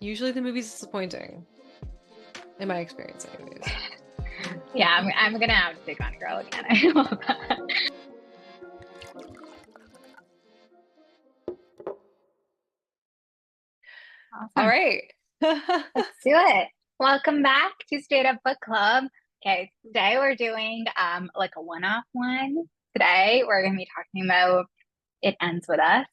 Usually the movie's disappointing, in my experience anyways. Yeah, I'm gonna have to pick on Girl again. I love that. All Awesome. right. Let's do it. Welcome back to Straight Up Book Club. Okay, today we're doing like a one-off one. Today we're gonna be talking about It Ends With Us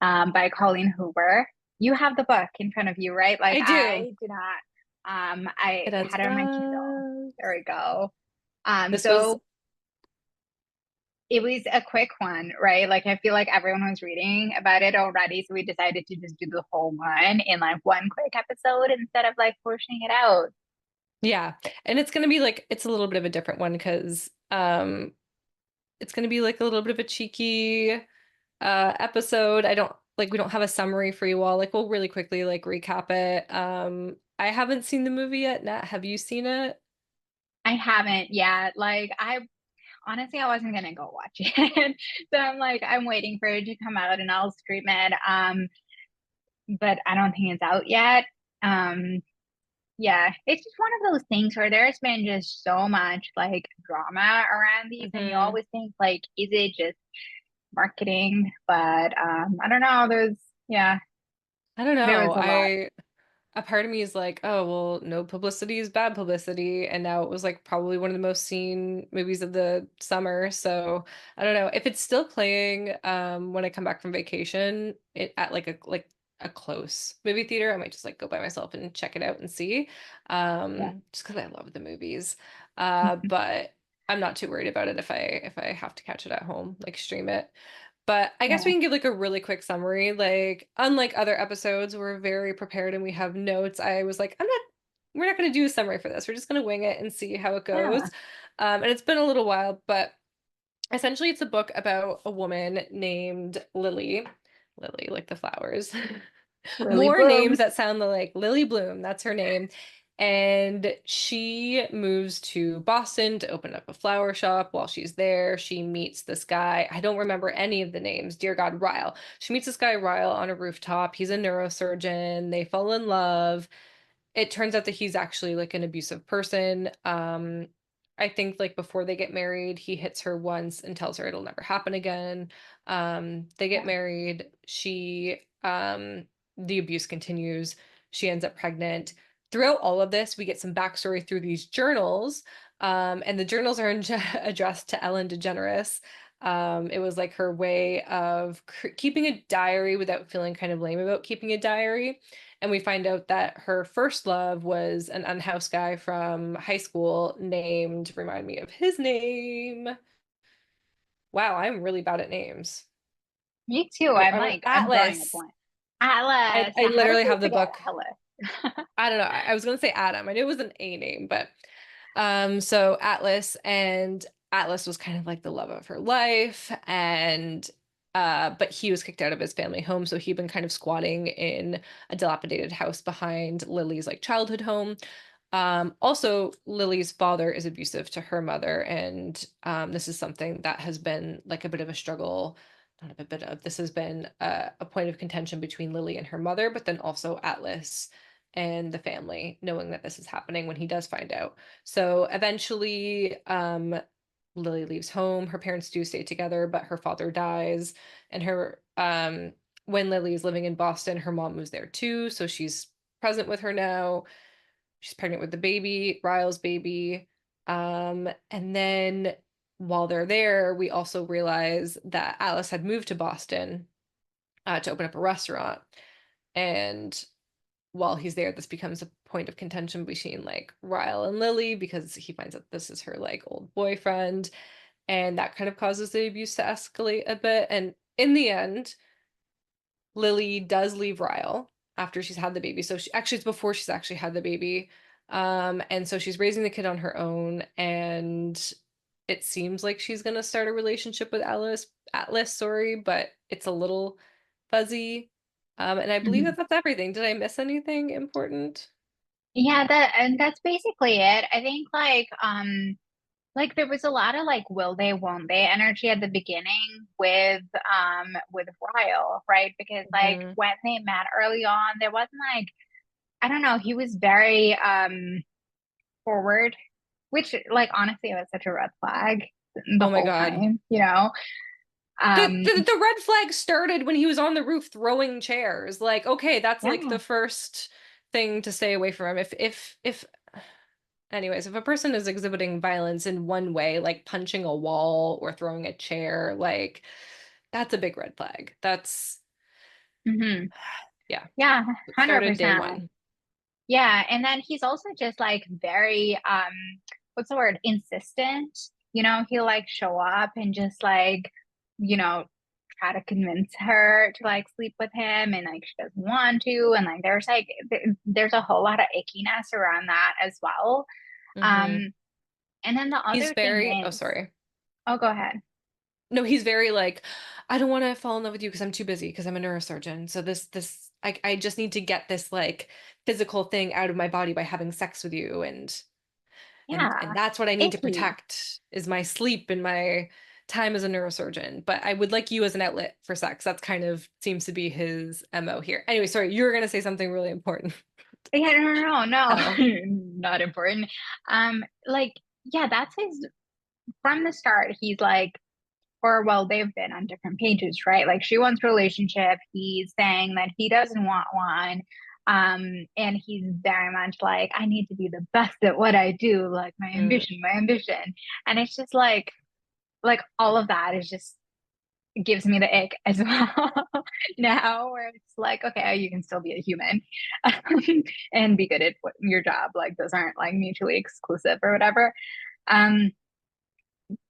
by Colleen Hoover. You have the book in front of you, right? Like I do. I do not. I It ends had it with on my Kindle. us. There we go. This was So it was a quick one, right? Like I feel like everyone was reading about it already, so we decided to just do the whole one in like one quick episode instead of like pushing it out. yeah, and it's gonna be like it's a little bit of a different one because it's gonna be like a little bit of a cheeky episode. I don't like we don't have a summary for you all. Like we'll really quickly like recap it. I haven't seen the movie yet. Nat, have you seen it? I haven't yet. Like I honestly I wasn't gonna go watch it. So I'm like I'm waiting for it to come out and I'll stream it. But I don't think it's out yet. Um yeah, it's just one of those things where there's been just so much like drama around these and you Hmm. always think like is it just marketing? But I don't know, yeah, I don't there know. was a lot. I a part of me is like, oh, well, no publicity is bad publicity. And now it was like probably one of the most seen movies of the summer. So I don't know. If it's still playing when I come back from vacation it at like a close movie theater, I might just like go by myself and check it out and see. Yeah. Just because I love the movies. But I'm not too worried about it if I have to catch it at home, like stream it. But I guess we Yeah. can give like a really quick summary. Like, unlike other episodes, we're very prepared and we have notes. I was like, we're not going to do a summary for this. We're just going to wing it and see how it Yeah. goes. And it's been a little while, but essentially it's a book about a woman named Lily. Lily, like the flowers. Lily More names Bloom. that sound like Lily Bloom. That's her name. And she moves to Boston to open up a flower shop. While she's there, she meets this guy. I don't remember any of the names. Dear God, Ryle. She meets this guy, Ryle, on a rooftop. He's a neurosurgeon. They fall in love. It turns out that he's actually like an abusive person. I think like before they get married, he hits her once and tells her it'll never happen again. They get Yeah. married. The abuse continues. She ends up pregnant. Throughout all of this, we get some backstory through these journals. And the journals are addressed to Ellen DeGeneres. It was like her way of keeping a diary without feeling kind of lame about keeping a diary. And we find out that her first love was an unhoused guy from high school named, remind me of his name. Wow, I'm really bad at names. Me too. Oh, I'm drawing a Atlas. blank. I, Atlas. I Yeah, how did literally we have the forget book. Atlas? I don't know. I was going to say Adam. I knew it was an A name, but so Atlas was kind of like the love of her life, and but he was kicked out of his family home, so he'd been kind of squatting in a dilapidated house behind Lily's like childhood home. Also, Lily's father is abusive to her mother, and this is something that has been like a bit of a struggle. Not a bit of, this has been a point of contention between Lily and her mother, but then also Atlas and the family, knowing that this is happening when he does find out. So eventually, Lily leaves home. Her parents do stay together, but her father dies, and when Lily is living in Boston, her mom moves there too, so she's present with her now. She's pregnant with the baby, Ryle's baby. And then while they're there, we also realize that Alice had moved to Boston to open up a restaurant. And while he's there, this becomes a point of contention between like Ryle and Lily because he finds out this is her like old boyfriend. And that kind of causes the abuse to escalate a bit. And in the end, Lily does leave Ryle after she's had the baby. So it's before she's actually had the baby. And so she's raising the kid on her own, and it seems like she's gonna start a relationship with Atlas, sorry, but it's a little fuzzy. And I believe that Mhm. that's everything. Did I miss anything important? Yeah, that's basically it. I think like there was a lot of like will they won't they energy at the beginning with Ryle, right? Because like Hmm. when they met early on, there wasn't like I don't know, he was very forward, which like honestly was such a red flag the Oh my whole God. time, you know. The red flag started when he was on the roof throwing chairs. Like, okay, that's like Yeah. the first thing to stay away from him. If anyways, if a person is exhibiting violence in one way, like punching a wall or throwing a chair, like that's a big red flag. That's Hmm. yeah, Yeah, it started day 100%. one. Yeah, and then he's also just like very what's the word? Insistent. You know, he'll like show up and just like, you know, try to convince her to like sleep with him and like she doesn't want to and like there's a whole lot of ickiness around that as well. Hmm. Um and then the He's other very, thing oh, is, sorry. oh, go ahead. No, he's very like, I don't want to fall in love with you because I'm too busy because I'm a neurosurgeon. So I just need to get this like physical thing out of my body by having sex with you, and Yeah, that's what I need to icky. protect is my sleep and my time as a neurosurgeon. But I would like you as an outlet for sex. That's kind of seems to be his MO here. Anyway, sorry, you were gonna say something really important. Yeah, no, Oh. not important. Like, yeah, that's his from the start. He's like, or well, they've been on different pages, right? Like she wants a relationship. He's saying that he doesn't want one. And he's very much like, I need to be the best at what I do, like my Mm. ambition, my ambition. And it's just like all of that is just gives me the ick as well now where it's like okay you can still be a human and be good at your job like those aren't like mutually exclusive or whatever. um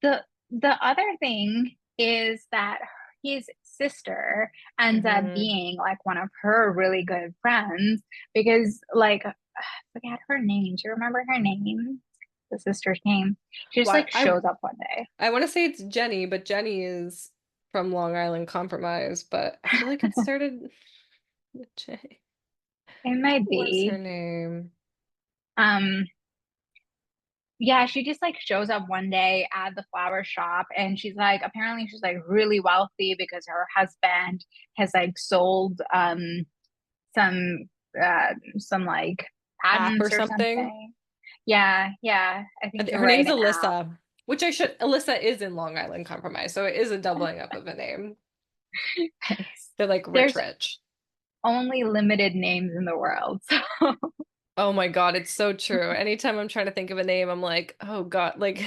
the other thing is that his sister ends up Hmm. being like one of her really good friends because like I forget her name. Do you remember her name? The sister's name. She just Why like shows up one day. I want to say it's Jenny, but Jenny is from Long Island Compromise, but I feel like it started with J. It might What was her be. name? um Yeah, she just like shows up one day at the flower shop and she's like apparently she's like really wealthy because her husband has like sold some some like App or patents or something. something. Yeah, yeah, I think you're Her right, name's an app. Alyssa, which I should. Alyssa is in Long Island Compromise, so it is a doubling up of a name. They're like rich, There's rich. only limited names in the world. So Oh my God, it's so true. Anytime I'm trying to think of a name, I'm like, oh God, like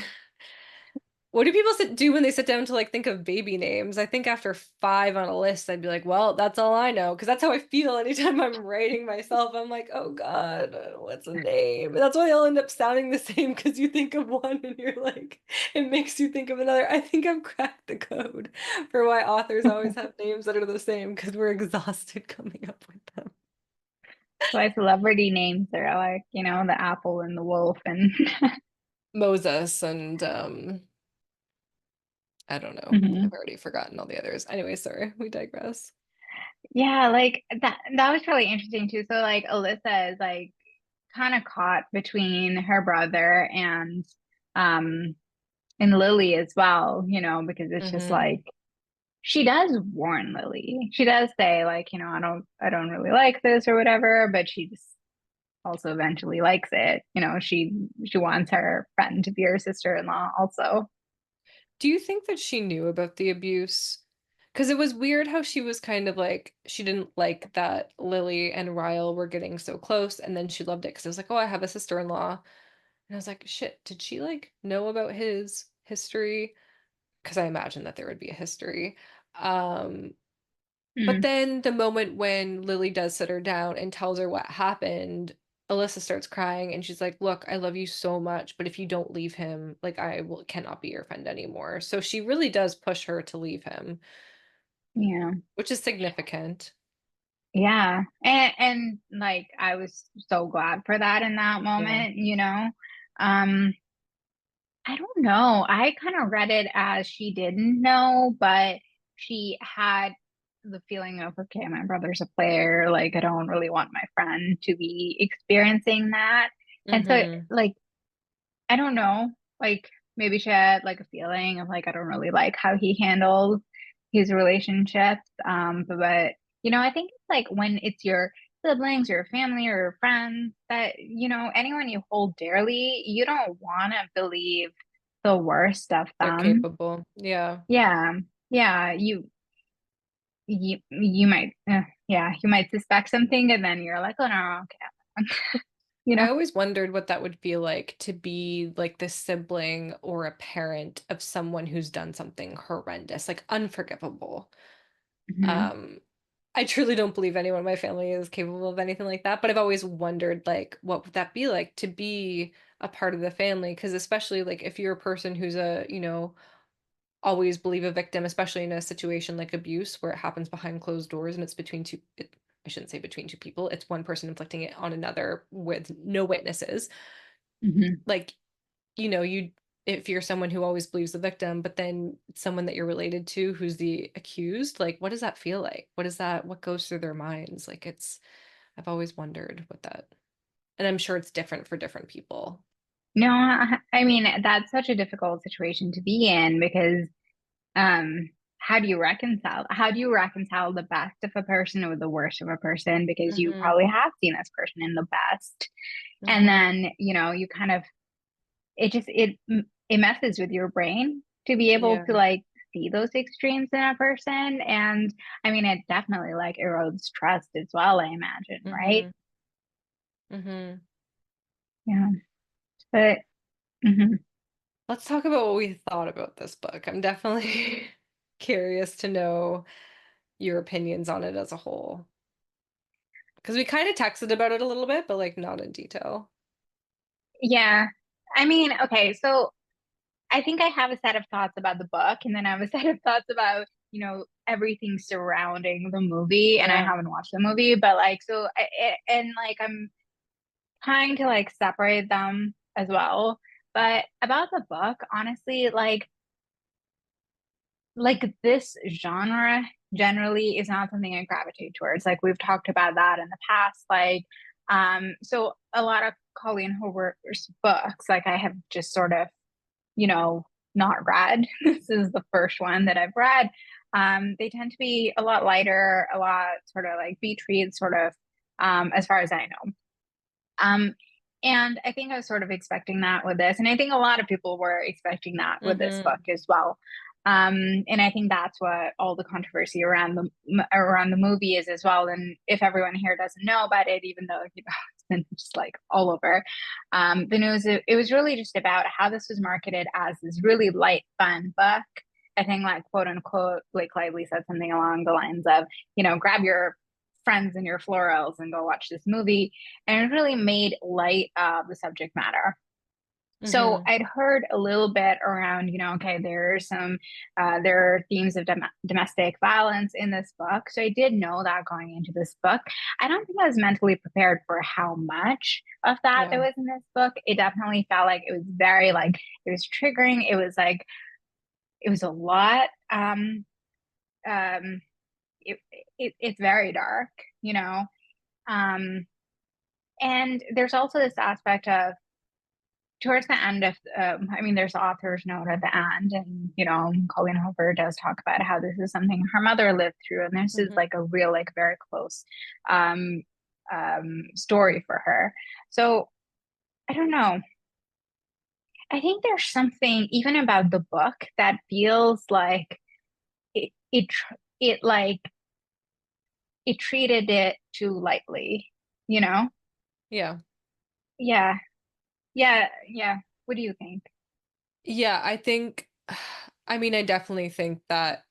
what do people do when they sit down to like think of baby names? I think after five on a list, I'd be like, well, that's all I know. Because that's how I feel anytime I'm writing myself. I'm like, oh God, what's a name? And that's why they all end up sounding the same because you think of one and you're like, it makes you think of another. I think I've cracked the code for why authors always have names that are the same because we're exhausted coming up with them. why celebrity names are like, you know, the apple and the wolf and Moses and I don't know. I've Mhm. already forgotten all the others. Anyway, sorry, we digress. Yeah, like that was really interesting too. So like Alyssa is like kind of caught between her brother um and Lily as well, you know, because it's just Hmm. like she does warn Lily. She does say like, you know, I don't really like this or whatever, but she just also eventually likes it. You know, she wants her friend to be her sister-in-law also. Do you think that she knew about the abuse? Because it was weird how she was kind of like, she didn't like that Lily and Ryle were getting so close, and then she loved it because it was like, oh, I have a sister-in-law. And I was like, shit, did she like know about his history? Because I imagine that there would be a history. Um, but Mm, then the moment when Lily does sit her down and tells her what happened, Alyssa starts crying and she's like, "Look, I love you so much, but if you don't leave him, like I will cannot be your friend anymore." So she really does push her to leave him, yeah. which is significant. Yeah. And like I was so glad for that in that Yeah. moment, you know. Um I don't know. I kind of read it as she didn't know, but she had the feeling of, okay, my brother's a player. Like, I don't really want my friend to be experiencing that. And so, Mm-hmm. like, I don't know. Like, maybe she had like a feeling of like, I don't really like how he handled his relationships. But you know, I think it's like when it's your siblings or your family or your friends, that, anyone you hold dearly, you don't want to believe the worst of They're them. capable. Yeah. Yeah. Yeah. You might, yeah, you might suspect something and then you're like, oh no, okay. You I know? always wondered what that would feel like to be like the sibling or a parent of someone who's done something horrendous, like unforgivable. Hmm. Um, I truly don't believe anyone in my family is capable of anything like that, but I've always wondered like what would that be like to be a part of the family? Because especially like if you're a person who's always believe a victim, especially in a situation like abuse where it happens behind closed doors and it's I shouldn't say between two people, it's one person inflicting it on another with no witnesses. Hmm. Like, you if you're someone who always believes the victim, but then someone that you're related to who's the accused, like what does that feel like? What goes through their minds? Like I've always wondered what that, and I'm sure it's different for different people. No, I mean, that's such a difficult situation to be in because um how do you reconcile the best of a person with the worst of a person, because you Mhm. probably have seen this person in the best, and Mhm. then you kind of, it messes with your brain to be able Yeah. to like see those extremes in a person. And I mean, it definitely like erodes trust as well, I imagine, right? Mhm. Mhm. Yeah. But mhm. Let's talk about what we thought about this book. I'm definitely curious to know your opinions on it as a whole. Because we kind of texted about it a little bit, but like not in detail. Yeah, I mean, okay, so I think I have a set of thoughts about the book, and then I have a set of thoughts about, everything surrounding the movie. And I Yeah. haven't watched the movie, but like, and like, I'm trying to like separate them as well. But about the book, honestly, like this genre generally is not something I gravitate towards. Like we've talked about that in the past. So a lot of Colleen Hoover's books, like I have just sort of, not read. This is the first one that I've read. They tend to be a lot lighter, a lot sort of like beach reads, sort of, as far as I know. Um, and I think I was sort of expecting that with this, and I think a lot of people were expecting that with this book Mhm. as well. And I think that's what all the controversy around the movie is as well. And if everyone here doesn't know about it, even though it's been just like all over the news, it was really just about how this was marketed as this really light, fun book. I think, like, quote unquote, Blake Lively said something along the lines of, grab your friends and your florals and go watch this movie. And it really made light of the subject matter. So Mhm. I'd heard a little bit around, okay, there are themes of domestic violence in this book. So I did know that going into this book. I don't think I was mentally prepared for how much of that there Yeah. was in this book. It definitely felt like it was very like, it was triggering. It was like, it was a lot. Um, it, it's very dark, you know. Um, and there's also this aspect of, towards the end of, I mean, there's the author's note at the end, and Colleen Hoover does talk about how this is something her mother lived through, and this is Mhm. like a real, like, very close um, story for her. So I don't know. I think there's something even about the book that feels like it like it treated it too lightly, you know? Yeah. Yeah, yeah, yeah. What do you think? Yeah, I think I mean, I definitely think that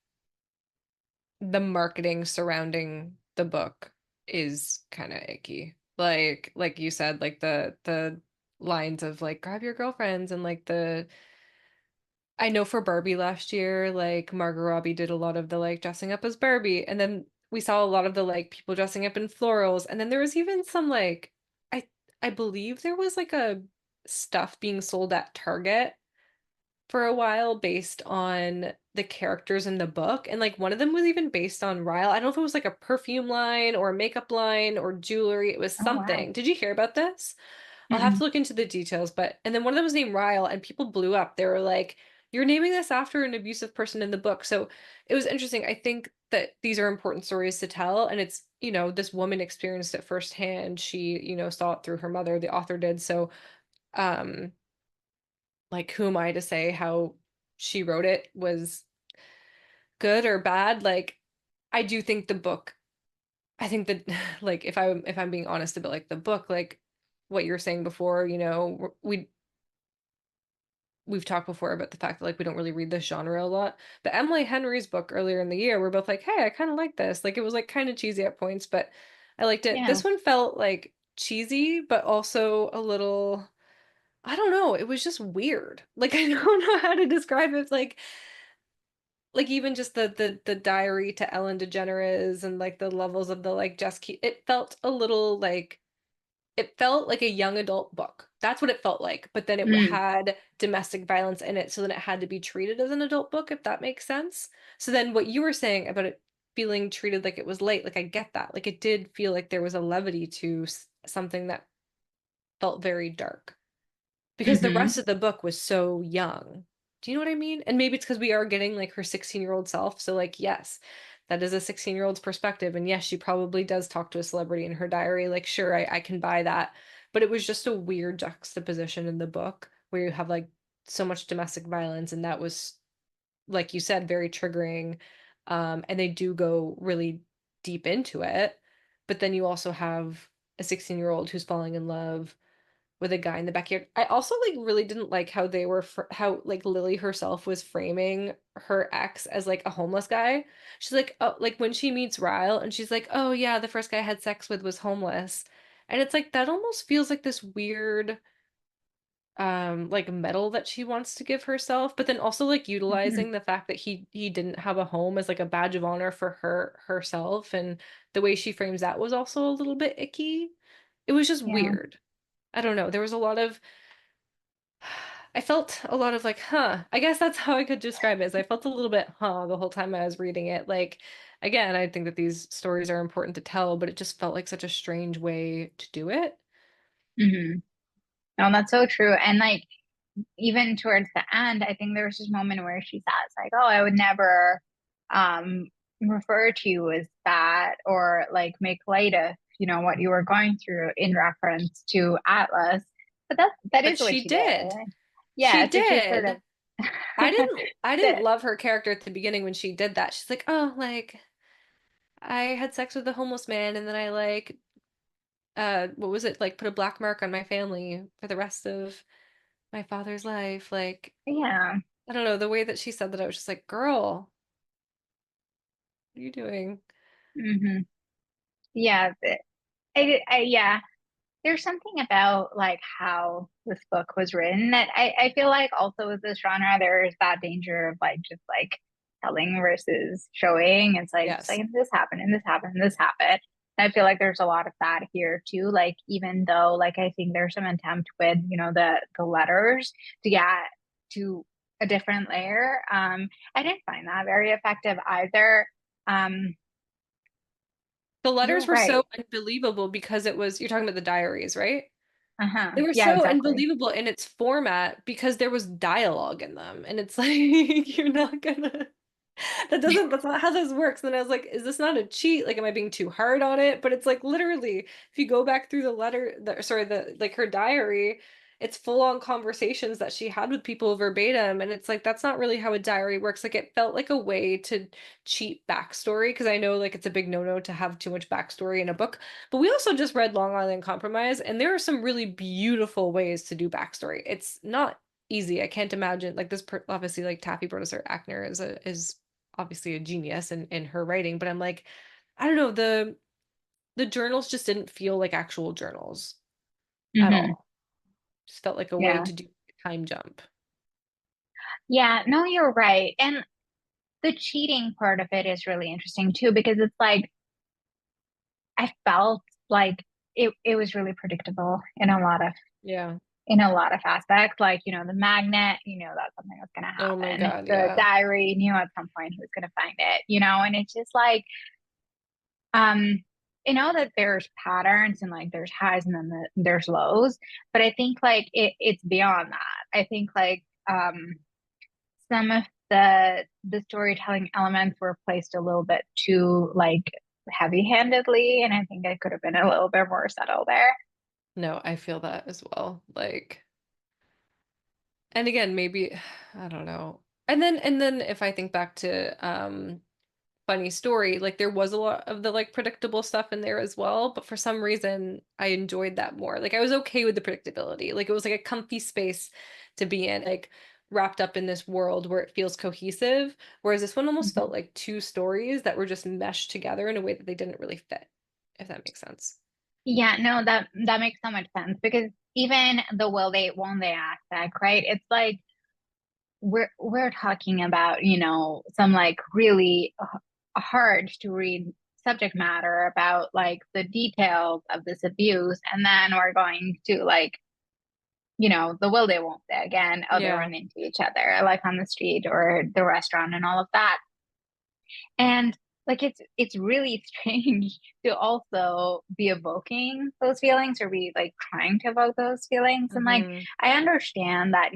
the marketing surrounding the book is kind of icky. Like you said, like the lines of like grab your girlfriends and like the I know for Barbie last year, like Margot Robbie did a lot of the like dressing up as Barbie, and then we saw a lot of the like people dressing up in florals, and then there was even some like I I believe there was like a stuff being sold at Target for a while based on the characters in the book, and like one of them was even based on Ryle. I don't know if it was like a perfume line or a makeup line or jewelry. It was Oh wow. something. Did you hear about this? I'll have Mm-mm. to look into the details, but and then one of them was named Ryle and people blew up. They were like, "You're naming this after an abusive person in the book." So it was interesting. I think that these are important stories to tell, and it's this woman experienced it firsthand. She, saw it through her mother, the author did. So, um, like, who am I to say how she wrote it was good or bad? Like, I do think the book, I think that, like, if I'm being honest about like the book, like what you were saying before, we've talked before about the fact that like we don't really read this genre a lot. But Emily Henry's book earlier in the year, we're both like, hey, I kind of like this. Like it was like kind of cheesy at points, but I liked it. Yeah. This one felt like cheesy, but also a little, I don't know, it was just weird. Like I don't know how to describe it. Like even just the diary to Ellen DeGeneres and like the levels of the like just keep it felt a little like it felt like a young adult book. That's what it felt like. But then it Mm, had domestic violence in it. So then it had to be treated as an adult book, if that makes sense. So then what you were saying about it feeling treated like it was late, like I get that. Like it did feel like there was a levity to something that felt very dark because the mm-hmm. rest of the book was so young. Do you know what I mean? And maybe it's because we are getting like her 16-year-old self. So, like, yes, that is a 16-year-old's perspective. And yes, she probably does talk to a celebrity in her diary. Like, sure, I can buy that. But it was just a weird juxtaposition in the book where you have like so much domestic violence. And that was, like you said, very triggering. And they do go really deep into it. But then you also have a 16-year-old who's falling in love with a guy in the backyard. I also like really didn't like how they were how like Lily herself was framing her ex as like a homeless guy. She's like, oh, like when she meets Ryle and she's like, oh yeah, the first guy I had sex with was homeless. And it's like that almost feels like this weird like medal that she wants to give herself, but then also like Mm-hmm. utilizing the fact that he didn't have a home as like a badge of honor for herself, and the way she frames that was also a little bit icky. It was just Yeah. weird. I don't know. There was a lot of I felt a lot of like, huh. I guess that's how I could describe it. Is I felt a little bit, huh, the whole time I was reading it. Like, again, I think that these stories are important to tell, but it just felt like such a strange way to do it. Mm-hmm. No, that's so true. And like even towards the end, I think there was this moment where she says, like, oh, I would never um refer to you as that or like make light of, what you were going through in reference to Atlas. But that But is what she she did. did. She Yeah, so she sort of did. I didn't the love her character at the beginning when she did that. She's like, oh, like I had sex with a homeless man and then I like what was it? Like put a black mark on my family for the rest of my father's life. Like, yeah. I don't know, the way that she said that, I was just like, girl, what are you doing? Hmm. Yeah. Yeah. There's something about like how this book was written that I feel like also with this genre there's that danger of like just like telling versus showing. It's like just Yes. like this happened and this happened and this happened. And I feel like there's a lot of that here too. Like even though like I think there's some attempt with, the letters to get to a different layer. I didn't find that very effective either. Um, The you're letters were so right. unbelievable because it was, you're talking about the diaries, right? Uh-huh. They were Yeah, so exactly. unbelievable in its format because there was dialogue in them. And it's like, you're not gonna that's not how this works. And then I was like, is this not a cheat? Like, am I being too hard on it? But it's like literally, if you go back through the letter, sorry, the like her diary, it's full on conversations that she had with people verbatim. And it's like, that's not really how a diary works. Like, it felt like a way to cheat backstory because I know like it's a big no-no to have too much backstory in a book. But we also just read Long Island Compromise, and there are some really beautiful ways to do backstory. It's not easy. I can't imagine like this obviously like Taffy Brodesser Ackner is obviously a genius in her writing, but I'm like, I don't know, the journals just didn't feel like actual journals at Hmm. all. Just felt like a way Yeah. to do a time jump. Yeah, no, you're right. And the cheating part of it is really interesting too, because it's like I felt like it was really predictable Yeah. in a lot of aspects. Like, the magnet, that something was gonna Oh my happen. God, The yeah. diary knew at some point he was gonna find it, and it's just like um that there's patterns and like there's highs and then there's lows, but I think like it's beyond that. I think like some of the storytelling elements were placed a little bit too like heavy-handedly, and I think I could have been a little bit more subtle there. No, I feel that as well. Like, and again, maybe I don't know. And then if I think back to funny story, like there was a lot of the like predictable stuff in there as well, but for some reason I enjoyed that more. Like I was okay with the predictability. Like it was like a comfy space to be in, like wrapped up in this world where it feels cohesive, whereas this one almost felt Mhm. like two stories that were just meshed together in a way that they didn't really fit, if that makes sense. Yeah, no, that makes so much sense because even the will they won't they aspect, right? It's like we're talking about, some like really hard to read subject matter about like the details of this abuse, and then we're going to like, the will they won't they again. Oh, they Yeah. run into each other like on the street or the restaurant and all of that. And like it's really strange to also be evoking those feelings or be like trying to evoke those feelings. And like Hmm. I understand that,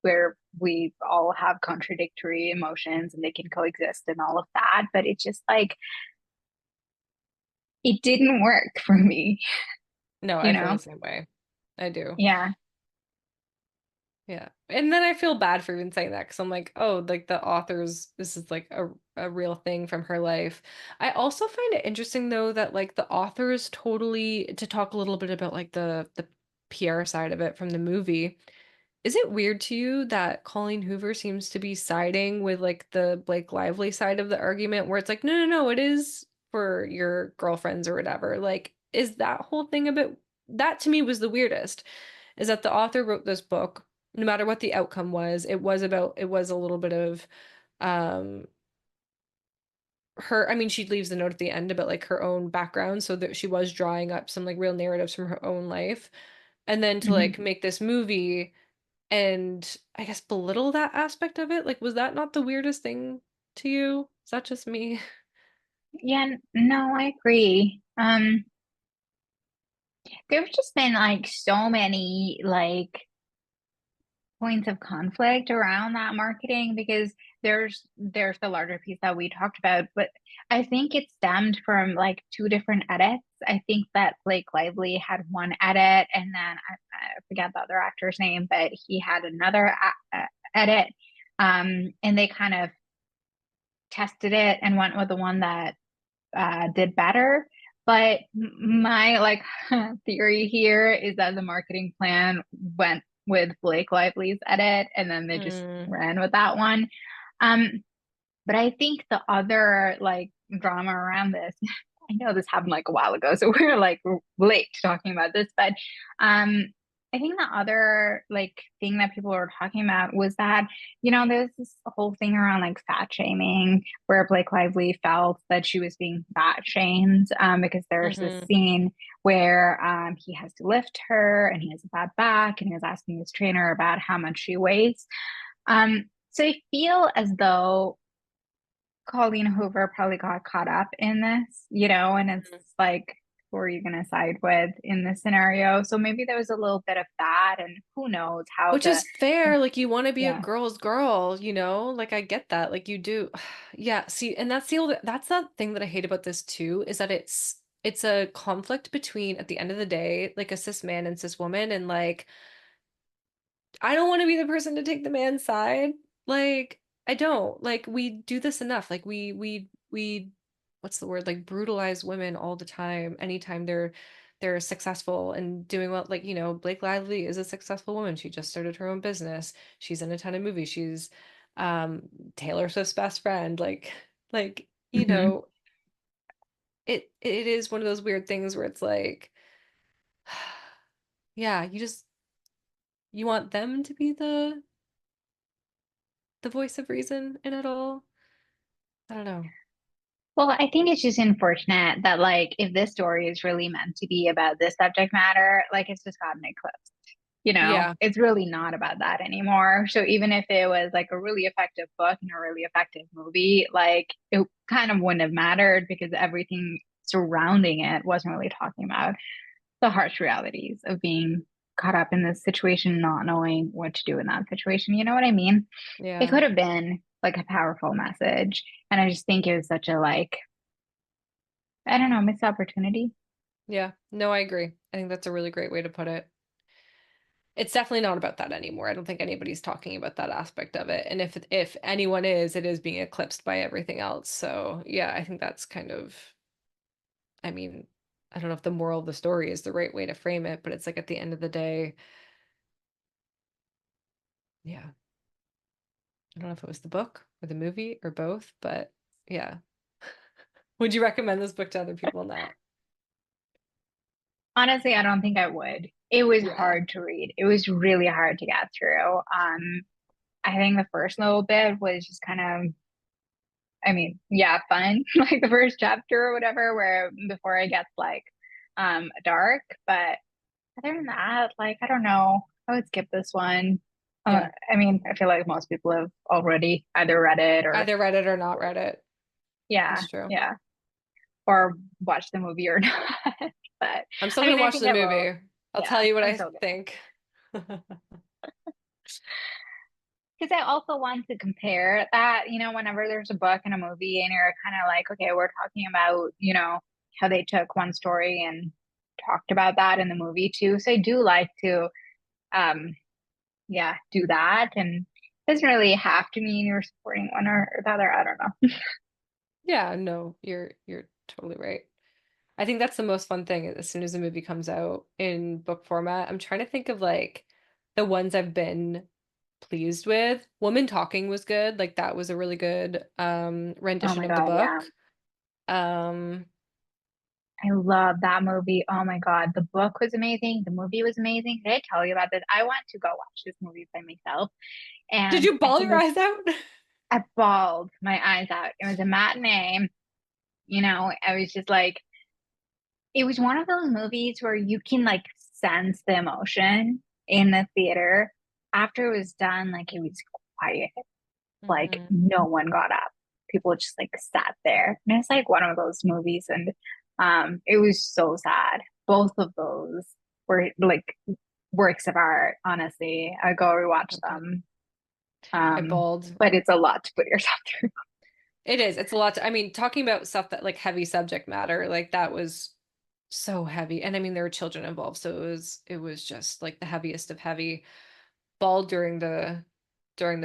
where we all have contradictory emotions and they can coexist and all of that, but it's just like it didn't work for me, No, you I feel the know? same way. I do. Yeah. Yeah. And then I feel bad for even saying that because I'm like, oh, like the author's, this is like a real thing from her life. I also find it interesting though that like the authors totally, to talk a little bit about like the PR side of it from the movie. Is it weird to you that Colleen Hoover seems to be siding with like the Blake Lively side of the argument where it's like, no, no, no, it is for your girlfriends or whatever. Like, is that whole thing a bit, that to me was the weirdest, is that the author wrote this book, no matter what the outcome was, it was a little bit of um her, I mean, she leaves the note at the end about like her own background, so that she was drawing up some like real narratives from her own life. And then to Hmm. like make this movie and I guess belittle that aspect of it? Like, was that not the weirdest thing to you? Is that just me? Yeah, no, I agree. There's just been like so many like points of conflict around that marketing because there's the larger piece that we talked about, but I think it stemmed from like two different edits. I think that Blake Lively had one edit, and then I forget the other actor's name, but he had another edit. And they kind of tested it and went with the one that did better. But my like theory here is that the marketing plan went with Blake Lively's edit, and then they just Mm, ran with that one. Um, but I think the other like drama around this, I know this happened like a while ago, so we're like late talking about this, but um I think the other like thing that people were talking about was that, there's this whole thing around like fat shaming where Blake Lively felt that she was being fat shamed, because there's this hmm. scene where he has to lift her and he has a bad back and he was asking his trainer about how much she weighs. So I feel as though Colleen Hoover probably got caught up in this, and it's like, who are you going to side with in this scenario? So maybe there was a little bit of that, and who knows how Which the, is fair. Like, you want to be a yeah. girl's girl, you know? Like, I get that. Like, you do. Yeah. See, and that's that thing that I hate about this too, is that it's a conflict between, at the end of the day, like a cis man and cis woman, and like I don't want to be the person to take the man's side. Like, I don't. Like, we do this enough. Like, we what's the word? Like, brutalize women all the time. Anytime they're successful and doing well. Like, Blake Lively is a successful woman. She just started her own business. She's in a ton of movies. She's um Taylor Swift's best friend. Like, Hmm. it is one of those weird things where it's like, yeah, you want them to be the voice of reason in it all. I don't know. Well, I think it's just unfortunate that like if this story is really meant to be about this subject matter, like it's just gotten eclipsed. Yeah, It's really not about that anymore. So even if it was like a really effective book and a really effective movie, like it kind of wouldn't have mattered because everything surrounding it wasn't really talking about the harsh realities of being caught up in this situation, not knowing what to do in that situation. You know what I mean? It yeah. could have been like a powerful message. And I just think it was such a like, I don't know, missed opportunity. Yeah. No, I agree. I think that's a really great way to put it. It's definitely not about that anymore. I don't think anybody's talking about that aspect of it. And if anyone is, it is being eclipsed by everything else. So, yeah, I think that's kind of, I mean, I don't know if the moral of the story is the right way to frame it, but it's like at the end of the day, yeah. I don't know if it was the book or the movie or both, but yeah. Would you recommend this book to other people? Not. Honestly, I don't think I would. It was Yeah. hard to read. It was really hard to get through. I think the first little bit was just kind of, I mean, yeah, fun, like the first chapter or whatever, where before it gets like dark. But other than that, like I don't know, I would skip this one. Yeah. I mean, I feel like most people have already either read it or Either read it or not read it. yeah, That's true. yeah, or watched the movie or not. But I'm still I mean, gonna I watch think the I will. movie. I'll tell Yeah, you what I'm I so gonna. think. Because I also want to compare that, whenever there's a book and a movie and you're kind of like, okay, we're talking about, how they took one story and talked about that in the movie too. So I do like to, um, yeah, do that. And it doesn't really have to mean you're supporting one or the other. I don't know. Yeah, no, you're totally right. I think that's the most fun thing as soon as a movie comes out in book format. I'm trying to think of like the ones I've been pleased with. Woman Talking was good. Like that was a really good Oh rendition my of the God, yeah. book. Um I love that movie. Oh my God. The book was amazing. The movie was amazing. Did I tell you about this? I want to go watch this movie by myself. did And you I bawl think your eyes out? I bawled my eyes out. It was a matinee. I was just like, it was one of those movies where you can like sense the emotion in the theater. After it was done, like it was quiet. Like Hmm. no one got up. People just like sat there. And it's like one of those movies. And it was so sad. Both of those were like works of art, honestly. I go rewatch I bet. them. I bawled. But it's a lot to put yourself through. It is. It's a lot to, I mean, talking about stuff that like heavy subject matter, like that was so heavy. And I mean, there were children involved, so it was just like the heaviest of heavy. Bawled during the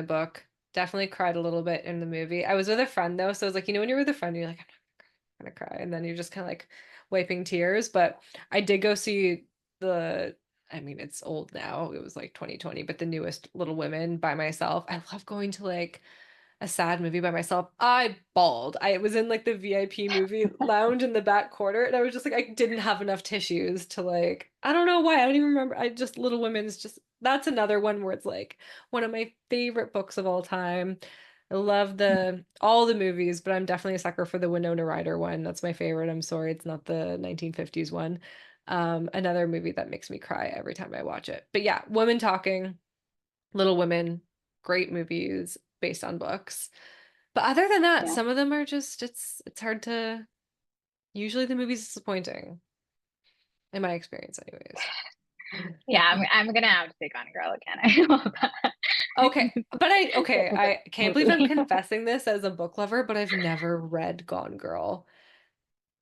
book. Definitely cried a little bit in the movie. I was with a friend though, so I was like, when you're with a friend, you're like, I'm not gonna cry, and then you're just kind of like wiping tears. But I did go see the. I mean, it's old now. It was like 2020, but the newest Little Women by myself. I love going to like a sad movie by myself. I bawled. I was in like the VIP movie lounge in the back corner, and I was just like, I didn't have enough tissues to like, I don't know why. I don't even remember. I just, Little Women's just, that's another one where it's like one of my favorite books of all time. I love all the movies, but I'm definitely a sucker for the Winona Ryder one. That's my favorite. I'm sorry, it's not the 1950s one. Another movie that makes me cry every time I watch it. But yeah, Women Talking, Little Women, great movies based on books. But other than that, Yeah. some of them are just it's hard to usually the movie's disappointing in my experience anyways. Yeah, I'm gonna have to take on Girl again. I love that. Okay, but Such a good I can't believe I'm movie. confessing this as a book lover, but I've never read Gone Girl.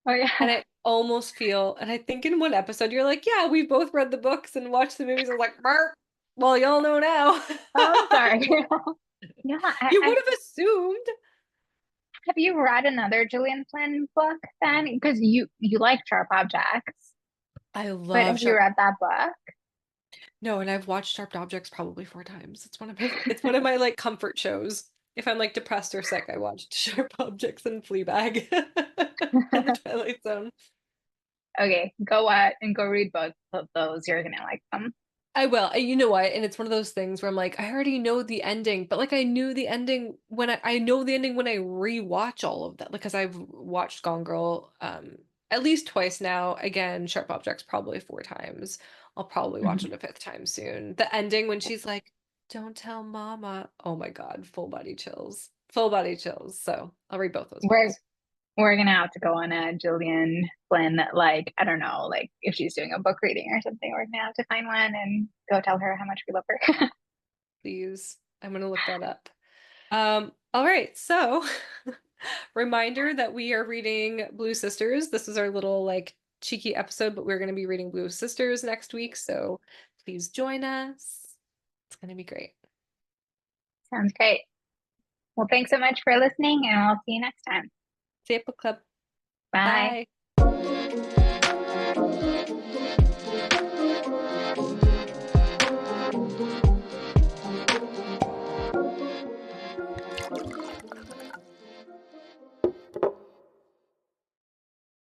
Oh And yeah. I almost feel, and I think in one episode you're like, yeah, we both read the books and watched the movies. I was like, "Burp. Well, y'all know now." Oh, I'm sorry. Yeah, You would have assumed. have you read another Gillian Flynn book then? Because you like Sharp Objects, I but love have you Sharp. read that book? No, and I've watched Sharp Objects probably 4 times. It's one of my like comfort shows. If I'm like depressed or sick, I watched Sharp Objects and Fleabag and The Twilight Zone. Okay, go read both of those. You're gonna like them. I will. You know what? And it's one of those things where I'm like, I already know the ending, but like I knew the ending when I know the ending when I rewatch all of that. Because I've watched Gone Girl at least twice now. Again, Sharp Objects probably 4 times. I'll probably watch Mhm. it a fifth time soon. The ending when she's like, "Don't tell mama." Oh my God, full body chills. Full body chills. So I'll read both those We're books. we're gonna have to go on a Gillian Flynn, like, I don't know, like if she's doing a book reading or something, we're gonna have to find one and go tell her how much we love her. Please. I'm gonna look that up. All right, so Reminder that we are reading Blue Sisters. This is our little like cheeky episode, but we're going to be reading Blue Sisters next week. So please join us. It's going to be great. Sounds great. Well, thanks so much for listening, and I'll see you next time. See you, book club. Bye. Bye.